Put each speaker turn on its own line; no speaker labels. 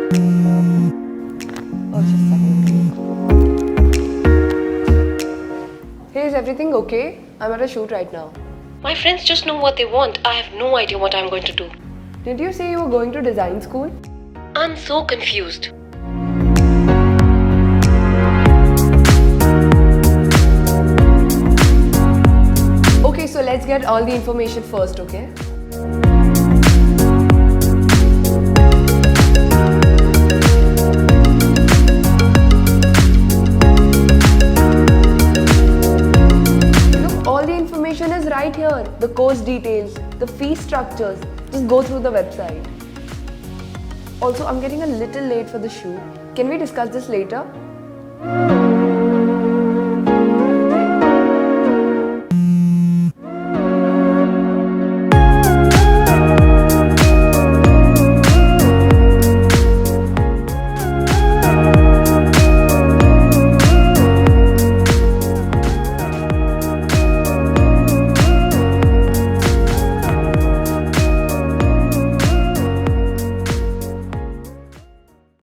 Oh, just a second. Hey, is everything okay? I'm at a shoot right now.
My friends just know what they want. I have no idea what I'm going to do.
Did you say you were going to design school?
I'm so confused.
Okay, so let's get all the information first, okay? Look, all the information is right here. The course details, the fee structures. Just go through the website. Also, I'm getting a little late for the shoot. Can we discuss this later?